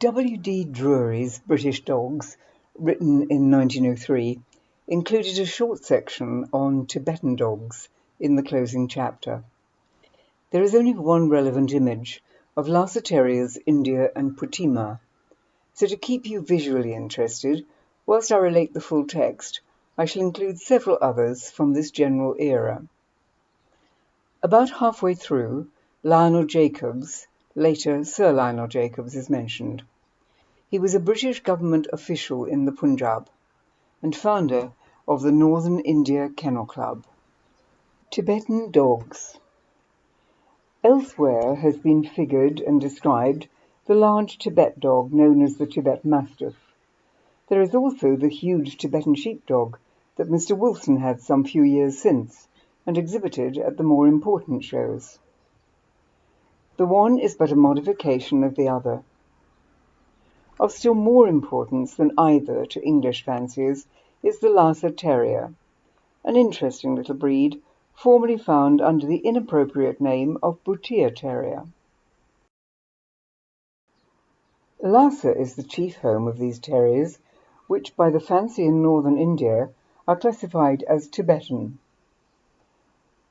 D Drury's British Dogs, written in 1903, included a short section on Tibetan dogs in the closing chapter. There is only one relevant image of Lhasa Terriers, India and Putima, so to keep you visually interested, whilst I relate the full text, I shall include several others from this general era. About halfway through, Lionel Jacobs, later Sir Lionel Jacobs, is mentioned. He was a British government official in the Punjab and founder of the Northern India Kennel Club. Tibetan Dogs. Elsewhere has been figured and described the large Tibet dog known as the Tibetan Mastiff. There is also the huge Tibetan sheepdog that Mr. Wilson had some few years since and exhibited at the more important shows. The one is but a modification of the other. Of still more importance than either to English fanciers is the Lhasa Terrier, an interesting little breed formerly found under the inappropriate name of Bhutia Terrier. Lhasa is the chief home of these terriers, which by the fancy in northern India are classified as Tibetan.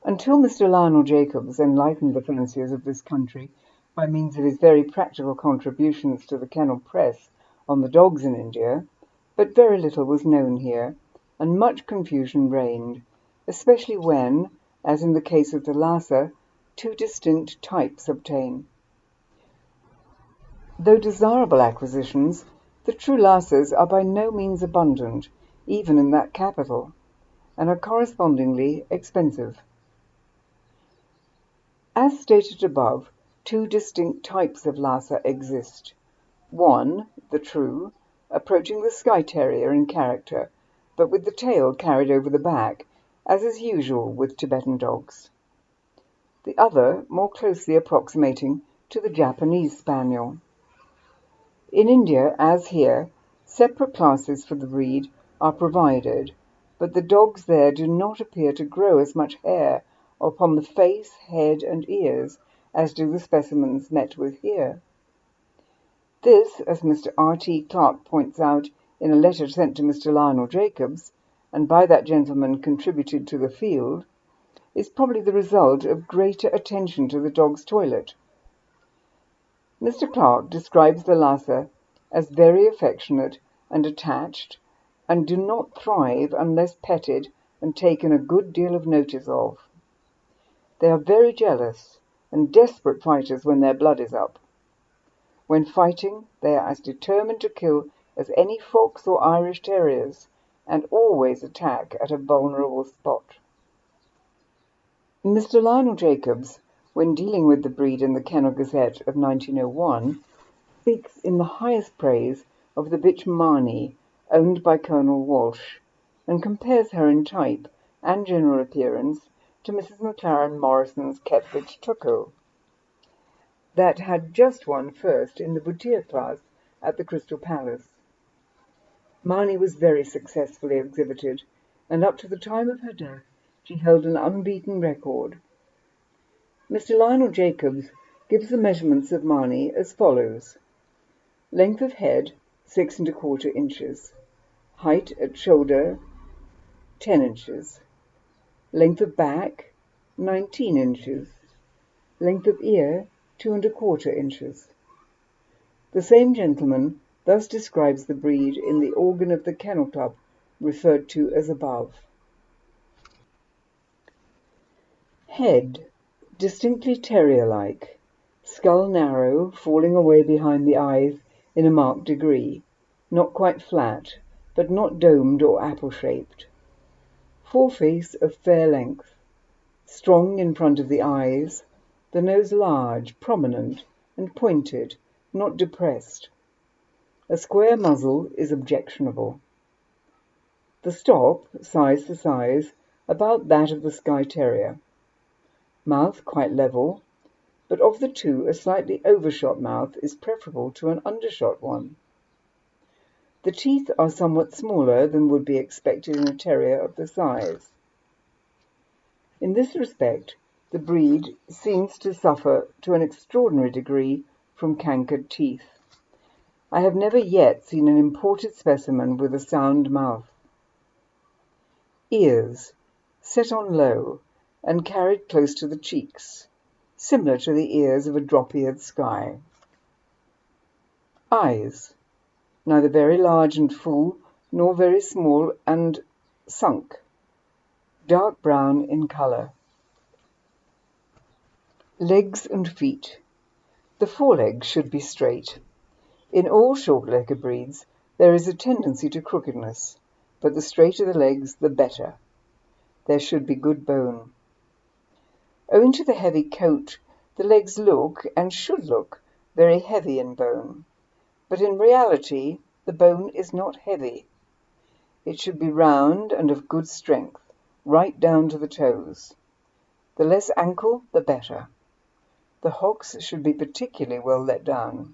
Until Mr. Lionel Jacobs enlightened the fanciers of this country by means of his very practical contributions to the kennel press on the dogs in India, but very little was known here, and much confusion reigned, especially when, as in the case of the Lhasa, two distinct types obtain. Though desirable acquisitions, the true Lhasas are by no means abundant, even in that capital, and are correspondingly expensive. As stated above, two distinct types of Lhasa exist. One, the true, approaching the Skye Terrier in character, but with the tail carried over the back, as is usual with Tibetan dogs. The other, more closely approximating to the Japanese Spaniel. In India, as here, separate classes for the breed are provided, but the dogs there do not appear to grow as much hair upon the face, head, and ears as do the specimens met with here. This, as Mr. R.T. Clarke points out in a letter sent to Mr. Lionel Jacobs, and by that gentleman contributed to the field, is probably the result of greater attention to the dog's toilet. Mr. Clarke describes the Lhasa as very affectionate and attached, and do not thrive unless petted and taken a good deal of notice of. They are very jealous and desperate fighters when their blood is up. When fighting, they are as determined to kill as any fox or Irish terriers, and always attack at a vulnerable spot. Mr. Lionel Jacobs, when dealing with the breed in the Kennel Gazette of 1901, speaks in the highest praise of the bitch Marnie, owned by Colonel Walsh, and compares her in type and general appearance to Mrs. McLaren Morrison's Kettwich Tuckle, that had just won first in the Bhutia class at the Crystal Palace. Marnie was very successfully exhibited, and up to the time of her death she held an unbeaten record. Mr. Lionel Jacobs gives the measurements of Marnie as follows: length of head 6 1/4 inches, height at shoulder 10 inches, length of back 19 inches, length of ear 2 1/4 inches. The same gentleman thus describes the breed in the organ of the Kennel Club referred to as above. Head distinctly terrier-like, skull narrow, falling away behind the eyes in a marked degree, not quite flat, but not domed or apple-shaped. Foreface of fair length, strong in front of the eyes, the nose large, prominent, and pointed, not depressed. A square muzzle is objectionable. The stop, size for size, about that of the Skye Terrier. Mouth quite level, but of the two a slightly overshot mouth is preferable to an undershot one. The teeth are somewhat smaller than would be expected in a terrier of the size. In this respect, the breed seems to suffer to an extraordinary degree from cankered teeth. I have never yet seen an imported specimen with a sound mouth. Ears set on low and carried close to the cheeks, similar to the ears of a drop-eared Skye. Eyes neither very large and full, nor very small and sunk, dark brown in colour. Legs and feet. The forelegs should be straight. In all short-legged breeds there is a tendency to crookedness, but the straighter the legs, the better. There should be good bone. Owing to the heavy coat, the legs look, and should look, very heavy in bone. But in reality, the bone is not heavy. It should be round and of good strength, right down to the toes. The less ankle, the better. The hocks should be particularly well let down.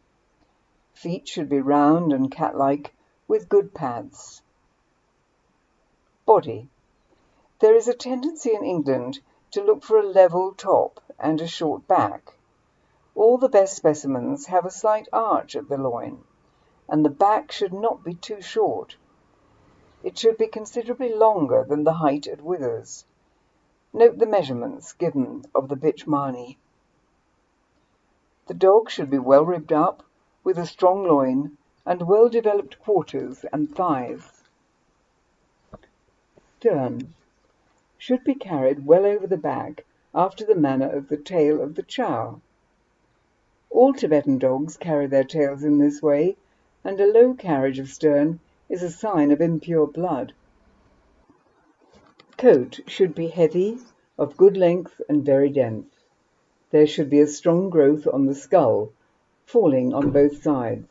Feet should be round and cat-like, with good pads. Body. There is a tendency in England to look for a level top and a short back. All the best specimens have a slight arch at the loin, and the back should not be too short. It should be considerably longer than the height it withers. Note the measurements given of the bitch Marni. The dog should be well ribbed up, with a strong loin, and well-developed quarters and thighs. Stern should be carried well over the back, after the manner of the tail of the chow. All Tibetan dogs carry their tails in this way, and a low carriage of stern is a sign of impure blood. Coat should be heavy, of good length and very dense. There should be a strong growth on the skull, falling on both sides.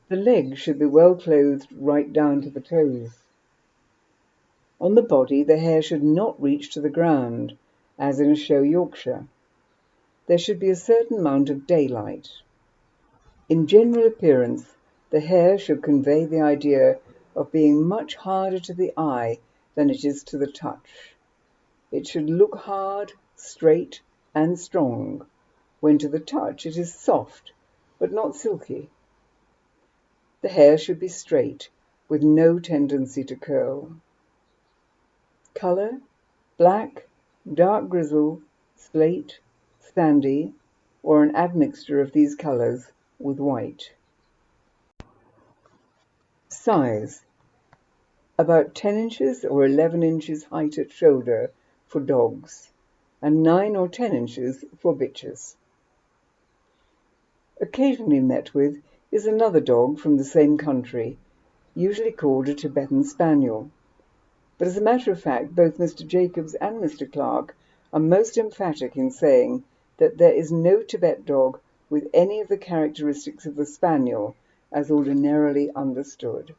The legs should be well clothed right down to the toes. On the body, the hair should not reach to the ground, as in a show Yorkshire. There should be a certain amount of daylight. In general appearance, the hair should convey the idea of being much harder to the eye than it is to the touch. It should look hard, straight, and strong, when to the touch it is soft, but not silky. The hair should be straight, with no tendency to curl. Colour: black, dark grizzle, slate, sandy, or an admixture of these colours with white. Size: about 10 inches or 11 inches height at shoulder for dogs, and 9 or 10 inches for bitches. Occasionally met with is another dog from the same country, usually called a Tibetan Spaniel. But as a matter of fact, both Mr. Jacobs and Mr. Clark are most emphatic in saying that there is no Tibet dog with any of the characteristics of the Spaniel as ordinarily understood.